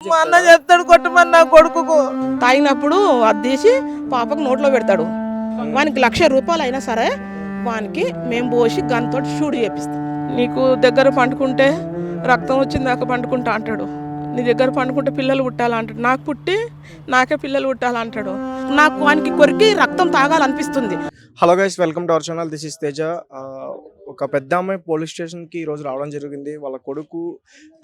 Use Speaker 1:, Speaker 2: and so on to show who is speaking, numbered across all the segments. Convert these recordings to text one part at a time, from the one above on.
Speaker 1: మా అన్న చెప్తాడు కొట్టమని నా కొడుకు తాగినప్పుడు అది తీసి పాపకు నోట్లో పెడతాడు. వానికి ₹1,00,000 అయినా సరే వానికి మేము పోసి గన్తో షూట్ చేపిస్తాం. నీకు దగ్గర పండుకుంటే రక్తం వచ్చింది దాకా పండుకుంటా అంటాడు. నీ దగ్గర పండుకుంటే పిల్లలు పుట్టాలంటాడు. నాకు పుట్టి నాకే పిల్లలు పుట్టాలంటాడు. నాకు వానికి కొరికి రక్తం తాగాలనిపిస్తుంది.
Speaker 2: Hello guys, welcome to our channel. This is Teja. ఒక పెద్ద అమ్మాయి పోలీస్ స్టేషన్కి ఈరోజు రావడం జరిగింది. వాళ్ళ కొడుకు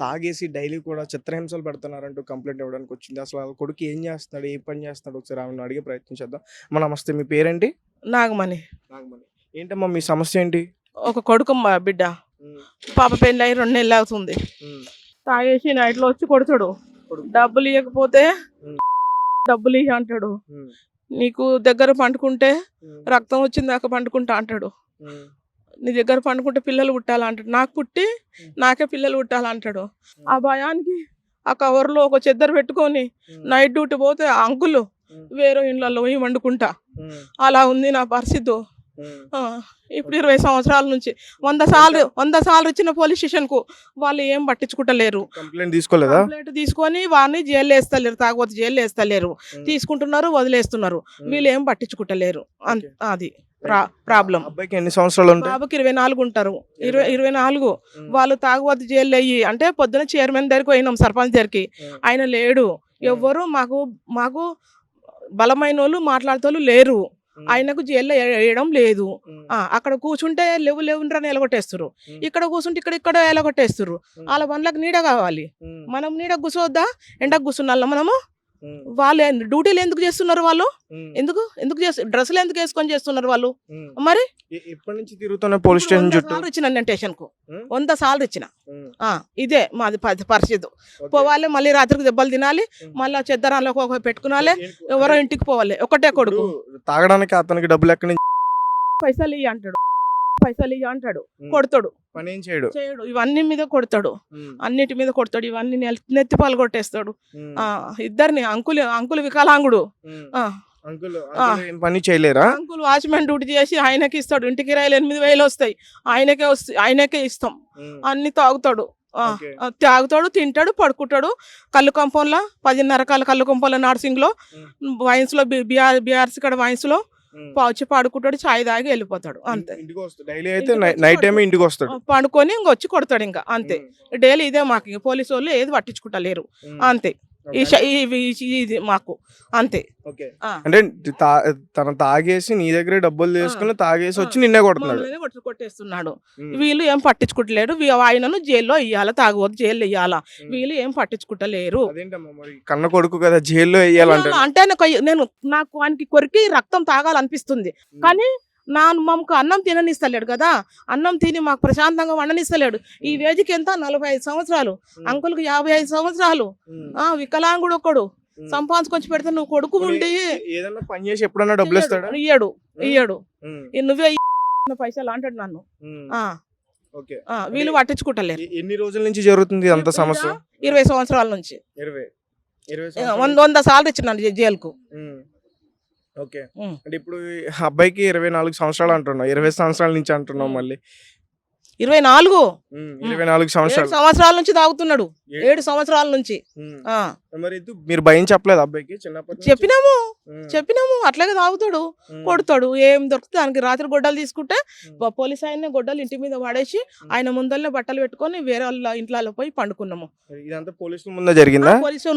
Speaker 2: తాగేసి డైలీ కూడా చిత్రహింసలు పెడుతున్నారంటూ కంప్లైంట్ ఇవ్వడానికి వచ్చింది. అసలు వాళ్ళ కొడుకు ఏం చేస్తున్నాడు, ఏ పని చేస్తున్నాడు, ఒకసారి ఆమెను అడిగే ప్రయత్నం చేద్దాం. నమస్తే, మీ పేరేంటి?
Speaker 1: నాగమణి.
Speaker 2: ఏంటమ్మా మీ సమస్య ఏంటి?
Speaker 1: ఒక కొడుకు బిడ్డ, పాప పెళ్ళి అయి 2 నెలలు అవుతుంది. తాగేసి నైట్లో వచ్చి కొడతాడు. డబ్బులు ఇవ్వకపోతే డబ్బులు ఇవ్వ అంటాడు. నీకు దగ్గర పండుకుంటే రక్తం వచ్చింది దాకా పండుకుంటా అంటాడు. నీ దగ్గర పండుకుంటే పిల్లలు పుట్టాలంటాడు. నాకు పుట్టి నాకే పిల్లలు పుట్టాలంటాడు. ఆ భయానికి ఆ కవర్లో ఒక చెద్దరు పెట్టుకొని నైట్ డ్యూటీ పోతే ఆ అంకులు వేరే ఇళ్ళల్లో పోయి వండుకుంటా. అలా ఉంది నా పరిస్థితి. ఇప్పుడు 20 సంవత్సరాల నుంచి 100 సార్లు ఇచ్చిన పోలీస్ స్టేషన్ కు వాళ్ళు ఏం పట్టించుకుంటలేరు.
Speaker 2: కంప్లైంట్ తీసుకోలేదా?
Speaker 1: కంప్లైంట్ తీసుకొని వాడిని జైలు వేస్తలేరు, తాగబోతు జైలు వేస్తలేరు, తీసుకుంటున్నారు, వదిలేస్తున్నారు. వీళ్ళు ఏం పట్టించుకుంటలేరు. అది ప్రాబ్లం.
Speaker 2: అబ్బాయికి ఎన్ని సంవత్సరాలు ఉంటాయి?
Speaker 1: బాబుకి 24 ఉంటారు. 24 వాళ్ళు తాగుబోతు జైలు అయ్యి అంటే పొద్దున చైర్మన్ దగ్గరికి పోయినాం, సర్పంచ్ దగ్గరికి. ఆయన లేడు. ఎవ్వరు మాకు బలమైన వాళ్ళు మాట్లాడేటోళ్ళు లేరు. ఆయనకు జైల్లో వేయడం లేదు. అక్కడ కూర్చుంటే లేవుండ్రని ఎలగొట్టేస్తారు. ఇక్కడ కూర్చుంటే ఇక్కడ ఎలగొట్టేస్తారు. వాళ్ళ బండ్లకు నీడ కావాలి. మనం నీడ కూర్చోవద్దా? ఎండకు కూర్చున్నాళ్ళ మనము. వాళ్ళు డ్యూటీలు ఎందుకు చేస్తున్నారు? వాళ్ళు ఎందుకు డ్రెస్సులు ఎందుకు వేసుకొని చేస్తున్నారు వాళ్ళు? మరి
Speaker 2: ఎప్పటి నుంచి తిరుగుతున్నా పోలీస్ స్టేషన్ చుట్టూ
Speaker 1: ఇచ్చిన నేను స్టేషన్ కు 100 సార్లు ఇచ్చిన. ఇదే మాది పరిస్థితి. పోవాలి, మళ్ళీ రాత్రికి దెబ్బలు తినాలి, మళ్ళీ చెద్దరాల్లో పెట్టుకునాలి, ఎవరో ఇంటికి పోవాలి. ఒకటే కొడుకు.
Speaker 2: తాగడానికి అతనికి డబ్బులు ఎక్కడి నుంచి?
Speaker 1: పైసలు ఇయ్య అంటాడు. కొడతాడు.
Speaker 2: పని ఏం చేయడు.
Speaker 1: ఇవన్నీ మీద కొడతాడు. అన్నిటి మీద కొడతాడు. ఇవన్నీ నెత్తి పాలు కొట్టేస్తాడు. ఇద్దరిని అంకులు వికలాంగుడు.
Speaker 2: పని చేయలేరా?
Speaker 1: అంకుల్ వాచ్మెన్ డ్యూటీ చేసి ఆయనకి ఇస్తాడు. ఇంటి కిరాయిలు 8,000 వస్తాయి. ఆయనకే ఇస్తాం. అన్ని తాగుతాడు, తింటాడు, పడుకుంటాడు. కళ్ళు కంపంలో 10:30 కళ్ళు కంపంలో నర్సింగ్ లో వైన్స్ లో బీఆర్సీ కాడ వైన్స్ లో వచ్చి పడుకుంటాడు, చాయ్ తాగి వెళ్ళిపోతాడు. అంతే.
Speaker 2: నైట్ టైం ఇంటికి వస్తాడు,
Speaker 1: పడుకొని ఇంకొచ్చి కొడతాడు. ఇంకా అంతే. డైలీ ఇదే మాకు. పోలీసు వాళ్ళు ఏది పట్టించుకుంటలేరు. అంతే. ఇది మాకు అంతే.
Speaker 2: అంటే తన తాగేసి నీ దగ్గర డబ్బులు తీసుకుని తాగేసి వచ్చి నిన్నే
Speaker 1: కొట్టేస్తున్నాడు. వీళ్ళు ఏం పట్టించుకుంటలేరు. ఆయనను జైల్లో ఇయ్యాలా, తాగబోతు జైల్లో ఇయ్యాలా, వీళ్ళు ఏం పట్టించుకుంటలేరు.
Speaker 2: కన్న కొడుకు కదా, జైల్లో ఇయ్యాలంటే
Speaker 1: అంటే నాకు వానికి కొరికి రక్తం తాగాలనిపిస్తుంది. కానీ మాకు అన్నం తిననిస్తలేడు కదా. అన్నం తిని మాకు ప్రశాంతంగా వండనిస్తలేడు. ఈ వేదికి ఎంత 45 సంవత్సరాలు, అంకుల్కి 55 సంవత్సరాలు. వికలాంగుడు ఒకడు సంపాదించుకొచ్చి పెడితే నువ్వు కొడుకు ఉండి
Speaker 2: ఏదన్నా పని చేసి ఎప్పుడన్నా డబ్బులు ఇస్తాడు?
Speaker 1: ఇయ్యడు. నువ్వే పైసలు అంటాడు నన్ను. వీళ్ళు పట్టించుకుంటలేరు.
Speaker 2: ఎన్ని రోజుల నుంచి జరుగుతుంది అంత సమస్య?
Speaker 1: 20 సంవత్సరాల నుంచి. 100 సార్లు ఇచ్చినాను జైలుకు.
Speaker 2: అంటే ఇప్పుడు అబ్బాయికి 24 సంవత్సరాలు అంటున్నావు, 20 సంవత్సరాల నుంచి అంటున్నావు. మళ్ళీ 24
Speaker 1: సంవత్సరాల నుంచి తాగుతున్నాడు. 7 సంవత్సరాల నుంచి.
Speaker 2: మరి మీరు భయం చెప్పలేదు అబ్బాయికి? చిన్నప్పటి
Speaker 1: చెప్పినాము అట్లాగే తాగుతాడు, కొడతాడు. ఏం దొరుకుతుంది దానికి. రాత్రి గొడ్డలు తీసుకుంటే పోలీస్ ఆయన గొడ్డలు ఇంటి మీద పడేసి ఆయన ముందరనే బట్టలు పెట్టుకొని వేరే వాళ్ళ ఇంట్లో పోయి పండుకున్నాము.
Speaker 2: ఇదంతా పోలీసుల ముందే జరిగిందా?
Speaker 1: పోలీసు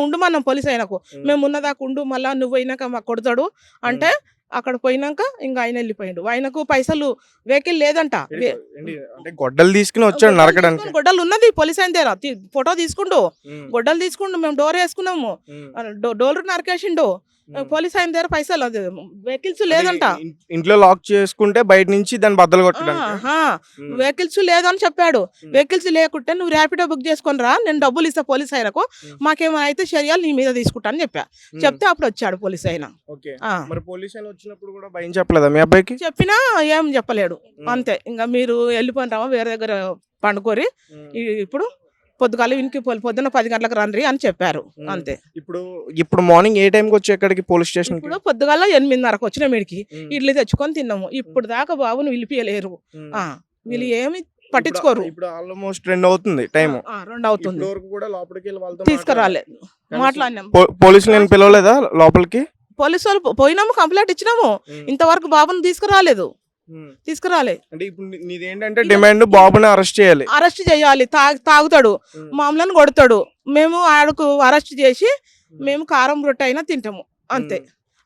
Speaker 1: ఉండమన్నాం పోలీస్ ఆయనకు. మేము ఉన్నదాకా ఉండు, మళ్ళా నువ్వు అయినాక మాకు కొడతాడు అంటే అక్కడ పోయినాక ఇంకా ఆయన వెళ్ళిపోయాడు. ఆయనకు పైసలు వెహికల్ లేదంట.
Speaker 2: గొడ్డలు తీసుకుని వచ్చాడు నరకడానికి.
Speaker 1: గొడ్డలు ఉన్నది పోలీస్ ఆయన దగ్గర. ఫోటో తీసుకుండు, గొడ్డలు తీసుకుండు. మేము డోర్ వేసుకున్నాము, డోర్ నరకేసిండు. పోలీస్ ఆయన దగ్గర పైసలు వెహికల్స్ లేదంట.
Speaker 2: ఇంట్లో లాక్ చేసుకుంటే బయట నుంచి దాన్ని బద్దలు కొట్టడానికి
Speaker 1: వెహికల్స్ లేదని చెప్పాడు. వెహికల్స్ లేకుంటే నువ్వు ర్యాపిడో బుక్ చేసుకొని రా, నేను డబ్బులు ఇస్తా పోలీస్ ఆయనకు, మాకేమైనా అయితే చర్యలు నీ మీద తీసుకుంటా అని చెప్తే అప్పుడు వచ్చాడు పోలీస్ ఆయన.
Speaker 2: పోలీస్ ఆయన వచ్చినప్పుడు కూడా భయం చెప్పలేదా మీ అబ్బాయికి?
Speaker 1: చెప్పినా ఏం చెప్పలేడు. అంతే. ఇంకా మీరు వెళ్ళిపోయిన రామా వేరే దగ్గర పండుకోరి, ఇప్పుడు పొద్దుగాల ఇంటికి పొద్దున్న 10 గంటలకు రండి అని చెప్పారు. అంతే.
Speaker 2: ఇప్పుడు మార్నింగ్ ఏ టైంకి వచ్చి ఎక్కడికి పోలీస్ స్టేషన్?
Speaker 1: ఇప్పుడు పొద్దుగాల 8:30కు వచ్చిన మీడికి ఇడ్లీ తెచ్చుకొని తిన్నాము. ఇప్పుడు దాకా బాబుని పిలిపియలేరు. వీళ్ళు ఏమి పట్టించుకోరు.
Speaker 2: ఇప్పుడు ఆల్మోస్ట్ 2 అవుతుంది టైం.
Speaker 1: 2 అవుతుంది,
Speaker 2: వరకు కూడా లోపలికి వెళ్ళి వాళ్ళతో
Speaker 1: తీసుకురాలేదు. మాట్లాడినాం.
Speaker 2: పోలీసులు నేను పిలవలేదా లోపలికి?
Speaker 1: పోలీసు వాళ్ళు పోయినాము, కంప్లైంట్ ఇచ్చినాము, ఇంతవరకు బాబుని తీసుకురాలేదు.
Speaker 2: అంటే ఇప్పుడు నీదేంటంటే డిమాండ్ బాబుని అరెస్ట్ చేయాలి.
Speaker 1: అరెస్ట్ చేయాలి. తాగుతాడు, మామూలను కొడతాడు. మేము ఆడకు అరెస్ట్ చేసి మేము కారం రొట్టె అయినా తింటాము అంతే.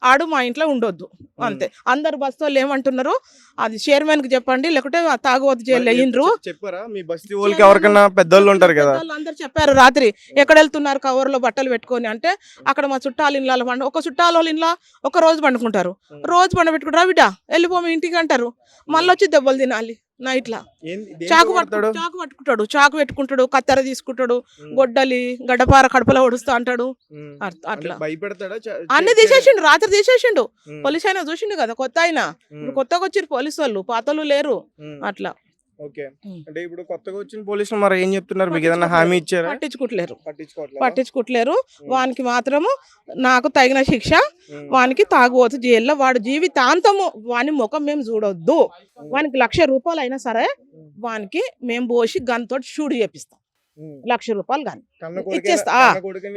Speaker 1: ఆడు మా ఇంట్లో ఉండొద్దు అంతే. అందరు బస్ వాళ్ళు ఏమంటున్నారు, అది చైర్మన్ కి చెప్పండి, లేకుంటే తాగుబోతు జైలు అయ్యిండ్రు.
Speaker 2: చెప్పారా మీ బస్తీ వాళ్ళకి? ఎవరికైనా పెద్దోళ్ళు ఉంటారు కదా,
Speaker 1: అందరు చెప్పారు. రాత్రి ఎక్కడ వెళ్తున్నారు కవర్ లో బట్టలు పెట్టుకొని అంటే, అక్కడ మా చుట్టాలు ఇళ్ళ పండు, ఒక చుట్టాల వాళ్ళ ఇంట్లో ఒక రోజు పండుకుంటారు, రోజు పండు పెట్టుకుంటారు. బిడ్డ వెళ్ళిపోము ఇంటికి అంటారు, మళ్ళీ వచ్చి దెబ్బలు తినాలి నైట్లా. చాకు చాకు పెట్టుకుంటాడు, కత్తెర తీసుకుంటాడు, గొడ్డలి గడ్డపార కడుపులో ఒడుస్తా అంటాడు. అట్లా అన్ని తీసేసిండు, రాత్రి తీసేసిండు. పోలీస్ అయినా చూసిండు కదా, కొత్త అయినా. ఇప్పుడు కొత్తగా వచ్చిరు పోలీసు వాళ్ళు, పాతలు లేరు అట్లా.
Speaker 2: ఓకే, అంటే ఇప్పుడు కొత్తగా వచ్చిన పోలీసులు మరి ఏం చెప్తున్నారు? మీకు ఏదైనా హామీ ఇచ్చారా?
Speaker 1: పట్టించుకోవట్లేరు. వానికి మాత్రము నాకు తగిన శిక్ష, వానికి తాగుబోతు జైల్లో వాడు జీవితాంతము వాని ముఖం మేము చూడొద్దు. వానికి 1,00,000 రూపాయలు అయినా సరే వానికి మేము పోసి గన్తో షూట్ చేపిస్తాం. 1,00,000 రూపాయలు కానీ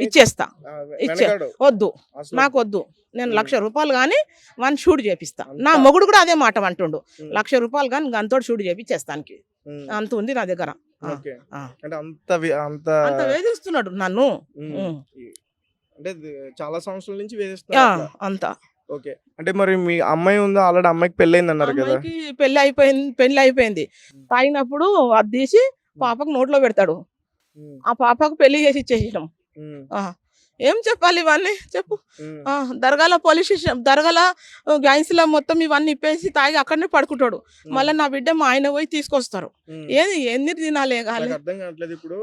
Speaker 1: ఇచ్చేస్తా. వద్దు నాకు వద్దు, నేను 1,00,000 రూపాయలు కానీ వాని షూట్ చేపిస్తా. నా మొగుడు కూడా అదే మాట అంటుండు, 1,00,000 రూపాయలు కానీ గంతో షూట్ చేపిచ్చేస్తానికి అంత ఉంది నా దగ్గర. అంత వేధిస్తున్నాడు నన్ను,
Speaker 2: అంటే చాలా సంవత్సరాల నుంచి వేధిస్తున్నా
Speaker 1: అంత.
Speaker 2: ఓకే, అంటే మరి మీ అమ్మాయి ఉందా ఆల్రెడీ? అమ్మాయికి పెళ్ళైంది అన్నారు కదా.
Speaker 1: పెళ్లి అయిపోయింది. తాగినప్పుడు అది తీసి పాపకు నోట్లో పెడతాడు. ఆ పాపకు పెళ్లి చేసి ఇచ్చేసాం. ఏం చెప్పాలి ఇవన్నీ చెప్పు. దర్గాల పోలీస్ స్టేషన్, దర్గాల గ్యాంగ్స్లో మొత్తం ఇవన్నీ ఇప్పేసి తాగి అక్కడనే పడుకుంటాడు. మళ్ళీ నా బిడ్డ మా ఆయన పోయి తీసుకొస్తారు. ఏది ఎన్ని తినాలి?
Speaker 2: అర్థం కావట్లేదు. ఇప్పుడు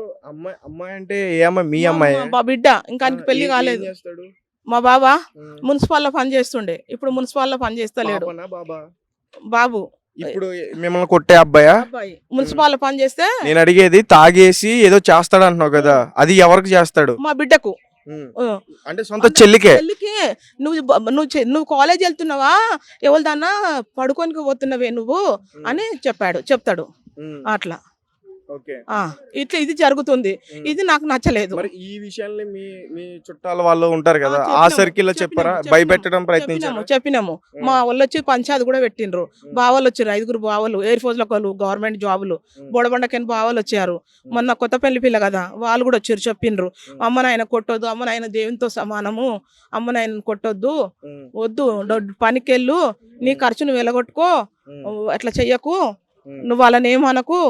Speaker 2: అమ్మాయి అంటే ఏ అమ్మాయి? మీ అమ్మాయి?
Speaker 1: మా బిడ్డ ఇంకా పెళ్లి కాలేదు. మా బాబా మున్సిపాల్లో పని చేస్తుండే, ఇప్పుడు మున్సిపాల్లో పని చేస్తలేడు. బాబు
Speaker 2: ఇప్పుడు మిమ్మల్ని కొట్టే అబ్బాయా?
Speaker 1: మున్సిపాల్లో పని చేస్తే.
Speaker 2: నేను అడిగేది తాగేసి ఏదో చేస్తాడు అంటున్నావు కదా, అది ఎవరికి చేస్తాడు?
Speaker 1: మా బిడ్డకు,
Speaker 2: అంటే సొంత చెల్లికే.
Speaker 1: నువ్వు కాలేజ్ వెళ్తున్నావా, ఎవరిదన్నా పడుకోనికి పోతున్నావే నువ్వు అని చెప్తాడు అట్లా. ఇట్లా ఇది జరుగుతుంది. ఇది నాకు నచ్చలేదు.
Speaker 2: ఈ విషయాన్ని మీ చుట్టాల వాళ్ళు ఉంటారు కదా, ఆ సర్కిల్ లో చెప్పారా? భయపెట్టడం ప్రయత్నించాము.
Speaker 1: చెప్పినాము. మా వాళ్ళు వచ్చి పంచాయతీ కూడా పెట్టిండ్రు. బావలు వచ్చారు, 5 బావలు, ఎయిర్ ఫోర్స్ లో గవర్నమెంట్ జాబులు, బోడబండకని బావలు వచ్చారు. మొన్న కొత్త పెళ్లి పిల్ల కదా, వాళ్ళు కూడా వచ్చారు, చెప్పిండ్రు అమ్మ నాయన కొట్టొద్దు, అమ్మ నాయన దేవునితో సమానము, అమ్మ నాయన కొట్టొద్దు, వద్దు పనికెళ్ళు, నీ ఖర్చు నువ్వు వెలగొట్టుకో, అట్లా చెయ్యకు, నువ్వు వాళ్ళని ఏమనకు,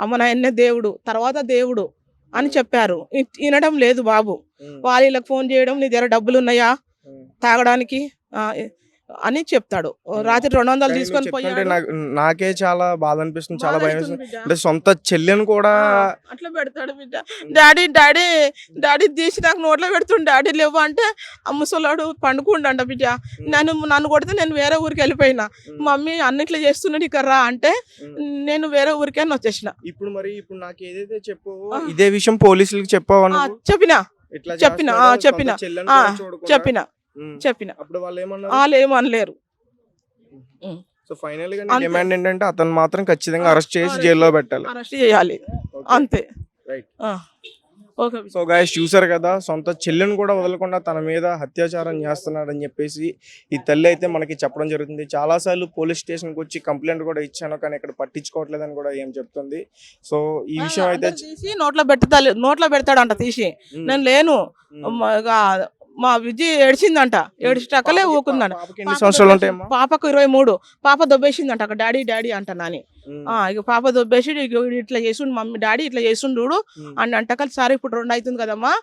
Speaker 1: అమ్మ నాయన్నే దేవుడు, తర్వాత దేవుడు అని చెప్పారు. వినడం లేదు బాబు. వాళ్ళకి ఫోన్ చేయడం, నీ దగ్గర డబ్బులు ఉన్నాయా తాగడానికి అని చెప్తాడు. రాత్రి 200 తీసుకొని పోయాడు.
Speaker 2: నాకే చాలా బాధ అనిపిస్తుంది, చాలా భయం. అంటే సొంత చెల్లెని కూడా
Speaker 1: అట్లా పెడతాడు. బిడ్డ డాడీ తీసి నాకు నోట్లో పెడుతుండు. డాడీ లేవు అంటే ముసలాడు పండుకుండంట. బిడ్డ నన్ను కొడితే నేను వేరే ఊరికి వెళ్ళిపోయినా, మమ్మీ అన్నిట్లో చేస్తున్నాడు ఇక్కడ రా అంటే నేను వేరే ఊరికే వచ్చేసిన.
Speaker 2: ఇప్పుడు నాకు ఏదైతే చెప్పు, ఇదే విషయం పోలీసులకు చెప్పావా?
Speaker 1: చెప్పిన
Speaker 2: అప్పుడు
Speaker 1: వాళ్ళు ఏమనలేరు.
Speaker 2: సో ఫైనల్ గా డిమాండ్ ఏంటంటే అతను మాత్రం ఖచ్చితంగా అరెస్ట్ చేసి జైల్లో పెట్టాలి,
Speaker 1: అరెస్ట్ చేయాలి అంతే.
Speaker 2: సో గైస్ చూసారు కదా, సొంత చెల్లెని కూడా వదలకుండా తన మీద అత్యాచారం చేస్తున్నాడని చెప్పేసి ఈ తల్లి అయితే మనకి చెప్పడం జరుగుతుంది. చాలాసార్లు పోలీస్ స్టేషన్కి వచ్చి కంప్లైంట్ కూడా ఇచ్చాను, కానీ ఇక్కడ పట్టించుకోవట్లేదని కూడా ఏం చెప్తుంది. సో ఈ విషయం అయితే
Speaker 1: నోట్లో పెడతాడంట తీసి, నేను లేను. మా విజయ్ ఏడ్చిందంట, ఏడ్చిటక్కలే ఊకుందంట. పాపకు 23, పాప దొబ్బేసిందంట అక్కడ, డాడీ అంట నాని. ఇక పాప దొబ్బేసి ఇట్లా చేసిండు, మమ్మీ డాడీ ఇట్లా చేసిండు అని అంటకల్. సరే ఇప్పుడు 2 అవుతుంది కదమ్మా,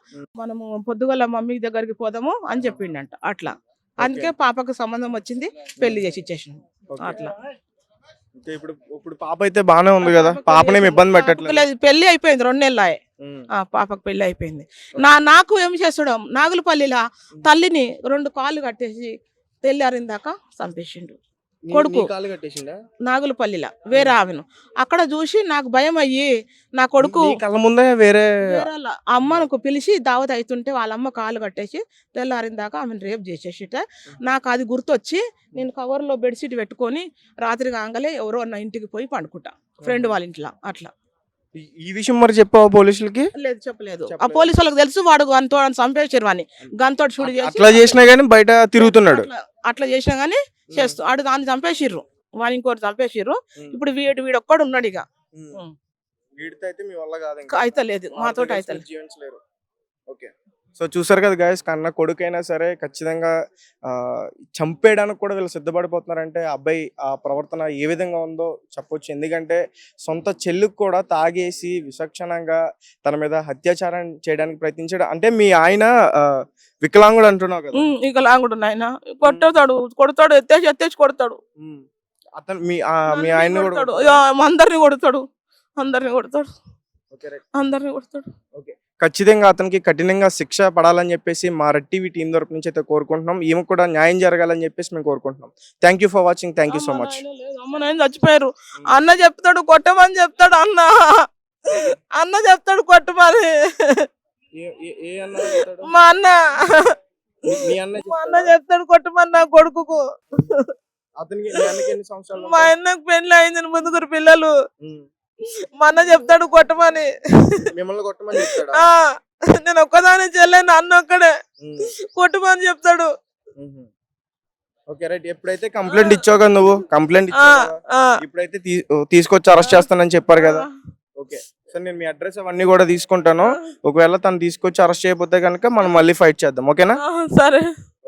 Speaker 1: మనము పొద్దుగల మమ్మీ దగ్గరికి పోదాము అని చెప్పిండంట అట్లా. అందుకే పాపకు సంబంధం వచ్చింది, పెళ్లి చేసి ఇచ్చేసిండు అట్లా.
Speaker 2: ఇప్పుడు పాప అయితే బానే ఉంది కదా, పాపనేమి ఇబ్బంది పెట్టట్లేదు.
Speaker 1: పెళ్లి అయిపోయింది, 2 నెలలు పాపకు పెళ్లి అయిపోయింది. నాకు ఏం చేస్తాడు, నాగులపల్లిలా తల్లిని 2 కాళ్ళు కట్టేసి తెల్లారిన దాకా చంపేసిండు కొడుకు. నాగులపల్లిలా వేరే ఆమెను అక్కడ చూసి నాకు భయం అయ్యి నా కొడుకు
Speaker 2: కళ్ళ ముందే వేరే
Speaker 1: అమ్మకు పిలిచి దావత్ అవుతుంటే వాళ్ళ అమ్మ కాళ్ళు కట్టేసి తెల్లారిన దాకా ఆమెను రేప్ చేసేసిట. నాకు అది గుర్తొచ్చి నేను కవర్లో బెడ్షీట్ పెట్టుకొని రాత్రి కాగానే ఎవరో నా ఇంటికి పోయి పండుకుంటా, ఫ్రెండ్ వాళ్ళ ఇంట్లో అట్లా.
Speaker 2: ఈ విషయం మరి చెప్పావా పోలీసులకి?
Speaker 1: లేదు చెప్పలేదు. ఆ
Speaker 2: చెప్పలేదు.
Speaker 1: పోలీసు వాళ్ళకి తెలుసు వాడు గంతో చంపేసారు అని గంతోటి షూట్ చేసి
Speaker 2: అట్లా చేసినా గానీ బయట తిరుగుతున్నాడు.
Speaker 1: అట్లా చేసినా గానీ చేస్తూ ఆడు దాన్ని చంపేసిర్రు, వాని ఇంకోటి చంపేసిర్రు. ఇప్పుడు వీడు ఒక్కడు ఉన్నాడు ఇక.
Speaker 2: వీడితో అయితే మీ వల్ల కాదు,
Speaker 1: అయితే లేదు మాతోటి అయితే లేదు.
Speaker 2: జీవించలేరు. ఓకే, సో చూసారు కదా గాయస్, కన్న కొడుకైనా సరే ఖచ్చితంగా చంపేయడానికి కూడా వీళ్ళు సిద్ధపడిపోతున్నారంటే అబ్బాయి ఆ ప్రవర్తన ఏ విధంగా ఉందో చెప్పొచ్చు. ఎందుకంటే సొంత చెల్లికి కూడా తాగేసి విచక్షణంగా తన మీద అత్యాచారం చేయడానికి ప్రయత్నించాడు. అంటే మీ ఆయన వికలాంగుడు అంటున్నావు కదా?
Speaker 1: ఇక లాంగుడు నాయన కొడతాడు, ఎత్తేసి కొడతాడు.
Speaker 2: అతను మీ ఆయన
Speaker 1: కొడతాడు, అందరిని కొడతాడు.
Speaker 2: ఓకే, ఖచ్చితంగా అతనికి కఠినంగా శిక్ష పడాలని చెప్పేసి మా రెడ్ టీవీ టీం తరపు నుంచి అయితే కోరుకుంటున్నాం. ఈమె కూడా న్యాయం జరగాలని చెప్పేసి మేము కోరుకుంటున్నాం. Thank you for watching. Thank you so much.
Speaker 1: అమ్మ నాయన చచ్చిపోయారు. అన్న చెప్తాడు కొట్టమని చెప్తాడు. అన్న చెప్తాడు కొట్టమని. మా అన్న చెప్తాడు కొట్టమని నా కొడుకు. మా అన్నకు పెళ్లి అయింది, ముగ్గురు పిల్లలు. మా అన్న చెప్తాడు కొట్టమని.
Speaker 2: మిమ్మల్ని కొట్టమని చెప్తాడా?
Speaker 1: నేను ఒక్కదాని చెల్లేను, అన్న ఒక్కడే కొట్టమని చెప్తాడు.
Speaker 2: ఓకే రైట్, ఎప్పుడైతే కంప్లైంట్ ఇచ్చావు కదా నువ్వు, కంప్లైంట్ ఇప్పుడైతే తీసుకొచ్చి అరెస్ట్ చేస్తానని చెప్పారు కదా. ఓకే, సో నేను మీ అడ్రస్ అవన్నీ కూడా తీసుకుంటాను. ఒకవేళ తను తీసుకొచ్చి అరెస్ట్ చేయకపోతే కనుక మనం మళ్ళీ ఫైట్ చేద్దాం. ఓకేనా?
Speaker 1: సరే.